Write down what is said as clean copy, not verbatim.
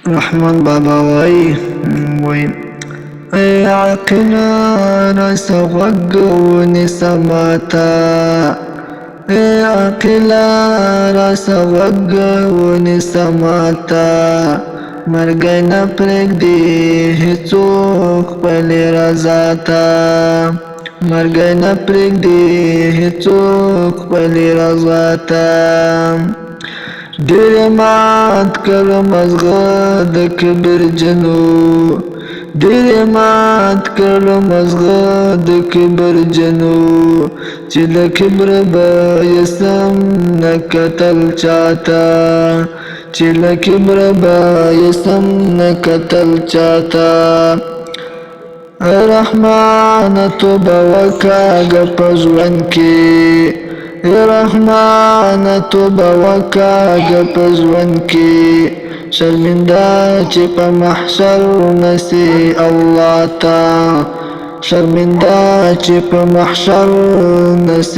رحمان بابا وای ای عاقله راسه غوږ ونیسه ماته، ای عاقله راسه غوږ ونیسه ماته، مرګی نه پرېږدي هېڅوک خپلې رضا ته، مرګی نه پرېږدي هېڅوک خپلې رضا ته. ډېر مات کړه مزغه د کبرجنو، ډېر مات کړه مزغه د کبرجنو، چې له کبره به یې سم نه کتل چاته، چې له کبره به یې سم نه کتل چاته. رحمانه توبه وکاږه په ژوند کې، رحمانه توبه وکاږه په ژوند کې، شرمنده چې په محشر نسي الله ته، شرمنده چې په محشر نسي